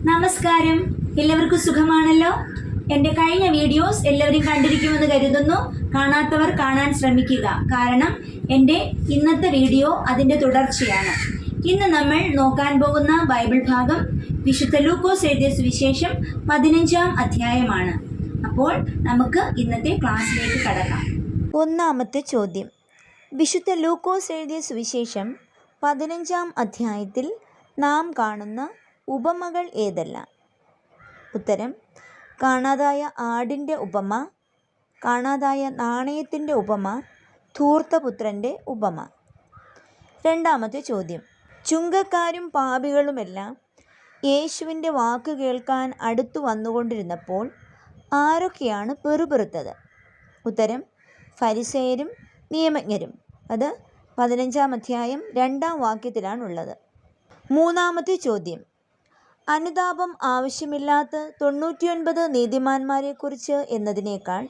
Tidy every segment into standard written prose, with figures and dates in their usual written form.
നമസ്കാരം, എല്ലാവർക്കും സുഖമാണല്ലോ. എൻ്റെ കഴിഞ്ഞ വീഡിയോസ് എല്ലാവരും കണ്ടിരിക്കുമെന്ന് കരുതുന്നു. കാണാത്തവർ കാണാൻ ശ്രമിക്കുക, കാരണം എൻ്റെ ഇന്നത്തെ വീഡിയോ അതിൻ്റെ തുടർച്ചയാണ്. ഇന്ന് നമ്മൾ നോക്കാൻ പോകുന്ന ബൈബിൾ ഭാഗം വിശുദ്ധ ലൂക്കോസ് എഴുതിയ സുവിശേഷം 15-ാം അധ്യായമാണ്. അപ്പോൾ നമുക്ക് ഇന്നത്തെ ക്ലാസ്സിലേക്ക് കടക്കാം. ഒന്നാമത്തെ ചോദ്യം: വിശുദ്ധ ലൂക്കോസ് എഴുതിയ സുവിശേഷം 15-ാം അധ്യായത്തിൽ നാം കാണുന്ന ഉപമകൾ ഏതെല്ലാം? ഉത്തരം: കാണാതായ ആടിൻ്റെ ഉപമ, കാണാതായ നാണയത്തിൻ്റെ ഉപമ, ധൂർത്തപുത്രൻ്റെ ഉപമ. രണ്ടാമത്തെ ചോദ്യം: ചുങ്കക്കാരും പാപികളുമെല്ലാം യേശുവിൻ്റെ വാക്ക് കേൾക്കാൻ അടുത്തു വന്നുകൊണ്ടിരുന്നപ്പോൾ ആരൊക്കെയാണ് പെറുപെറുത്തത്? ഉത്തരം: ഫരിസേയരും നിയമജ്ഞരും. അത് 15-ാം അധ്യായം 2-ാം വാക്യത്തിലാണുള്ളത്. മൂന്നാമത്തെ ചോദ്യം: അനുതാപം ആവശ്യമില്ലാത്ത 99 നീതിമാന്മാരെക്കുറിച്ച് എന്നതിനേക്കാൾ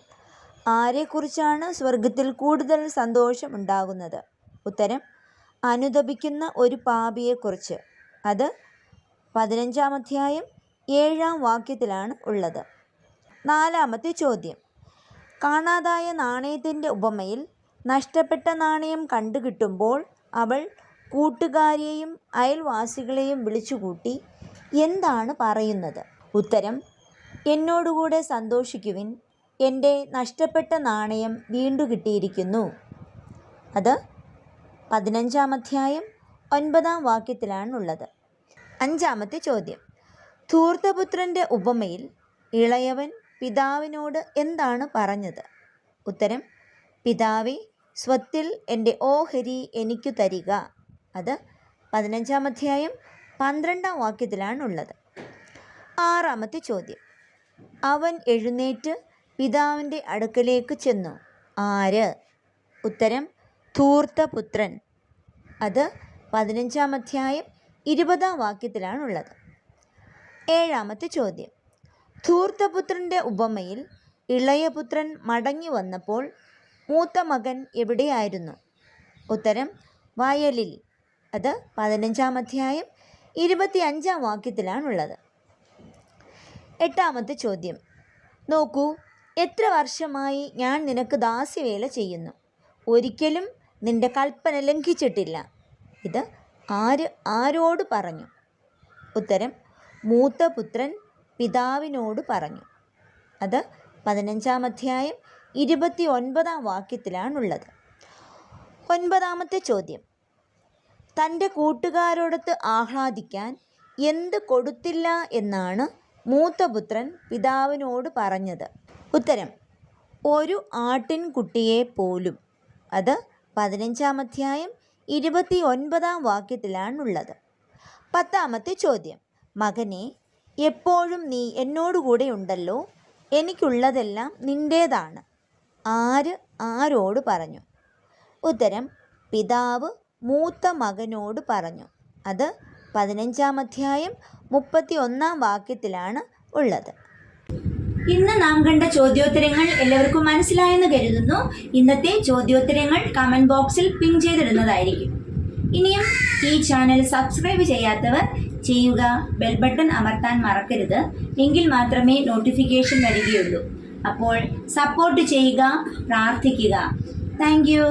ആരെക്കുറിച്ചാണ് സ്വർഗത്തിൽ കൂടുതൽ സന്തോഷമുണ്ടാകുന്നത്? ഉത്തരം: അനുതപിക്കുന്ന ഒരു പാപിയെക്കുറിച്ച്. അത് 15-ാം അധ്യായം 7-ാം വാക്യത്തിലാണ് ഉള്ളത്. നാലാമത്തെ ചോദ്യം: കാണാതായ നാണയത്തിൻ്റെ ഉപമയിൽ നഷ്ടപ്പെട്ട നാണയം കണ്ടുകിട്ടുമ്പോൾ അവൾ കൂട്ടുകാരെയും അയൽവാസികളെയും വിളിച്ചുകൂട്ടി എന്താണ് പറയുന്നത്? ഉത്തരം: എന്നോടുകൂടെ സന്തോഷിക്കുവിൻ, എൻ്റെ നഷ്ടപ്പെട്ട നാണയം വീണ്ടു കിട്ടിയിരിക്കുന്നു. അത് 15-ാം അധ്യായം 9-ാം വാക്യത്തിലാണുള്ളത്. അഞ്ചാമത്തെ ചോദ്യം: ധൂർത്തപുത്രൻ്റെ ഉപമയിൽ ഇളയവൻ പിതാവിനോട് എന്താണ് പറഞ്ഞത്? ഉത്തരം: പിതാവേ, സ്വത്തിൽ എൻ്റെ ഓഹരി എനിക്കു തരിക. അത് 15-ാം അധ്യായം 12-ാം വാക്യത്തിലാണുള്ളത്. ആറാമത്തെ ചോദ്യം: അവൻ എഴുന്നേറ്റ് പിതാവിൻ്റെ അടുക്കലേക്ക് ചെന്നു. ആര്? ഉത്തരം: ധൂർത്തപുത്രൻ. അത് 15-ാം അധ്യായം 20-ാം വാക്യത്തിലാണുള്ളത്. ഏഴാമത്തെ ചോദ്യം: ധൂർത്തപുത്രൻ്റെ ഉപമയിൽ ഇളയപുത്രൻ മടങ്ങി വന്നപ്പോൾ മൂത്ത മകൻ എവിടെയായിരുന്നു? ഉത്തരം: വയലിൽ. അത് 15-ാം അധ്യായം 25-ാം വാക്യത്തിലാണുള്ളത്. എട്ടാമത്തെ ചോദ്യം: നോക്കൂ, എത്ര വർഷമായി ഞാൻ നിനക്ക് ദാസ്യവേല ചെയ്യുന്നു, ഒരിക്കലും നിന്റെ കൽപ്പന ലംഘിച്ചിട്ടില്ല. ഇത് ആരോട് പറഞ്ഞു? ഉത്തരം: മൂത്ത പുത്രൻ പിതാവിനോട് പറഞ്ഞു. അത് 15-ാം അധ്യായം 29-ാം വാക്യത്തിലാണുള്ളത്. ഒൻപതാമത്തെ ചോദ്യം: തൻ്റെ കൂട്ടുകാരോടൊത്ത് ആഹ്ലാദിക്കാൻ എന്ത് കൊടുത്തില്ല എന്നാണ് മൂത്തപുത്രൻ പിതാവിനോട് പറഞ്ഞത്? ഉത്തരം: ഒരു ആട്ടിൻകുട്ടിയെ പോലും. അത് 15-ാം അധ്യായം 29-ാം വാക്യത്തിലാണുള്ളത്. പത്താമത്തെ ചോദ്യം: മകനെ, എപ്പോഴും നീ എന്നോടുകൂടെ ഉണ്ടല്ലോ, എനിക്കുള്ളതെല്ലാം നിൻ്റേതാണ്. ആരോട് പറഞ്ഞു? ഉത്തരം: പിതാവ് മൂത്ത മകനോട് പറഞ്ഞു. അത് 15-ാം അധ്യായം 31-ാം വാക്യത്തിലാണ് ഉള്ളത്. ഇന്ന് നാം കണ്ട ചോദ്യോത്തരങ്ങൾ എല്ലാവർക്കും മനസ്സിലായെന്ന് കരുതുന്നു. ഇന്നത്തെ ചോദ്യോത്തരങ്ങൾ കമൻറ്റ് ബോക്സിൽ പിൻ ചെയ്തിടുന്നതായിരിക്കും. ഇനിയും ഈ ചാനൽ സബ്സ്ക്രൈബ് ചെയ്യാത്തവർ ചെയ്യുക, ബെൽ ബട്ടൺ അമർത്താൻ മറക്കരുത്. എങ്കിൽ മാത്രമേ നോട്ടിഫിക്കേഷൻ വരികയുള്ളൂ. അപ്പോൾ സപ്പോർട്ട് ചെയ്യുക, പ്രാർത്ഥിക്കുക. Thank you.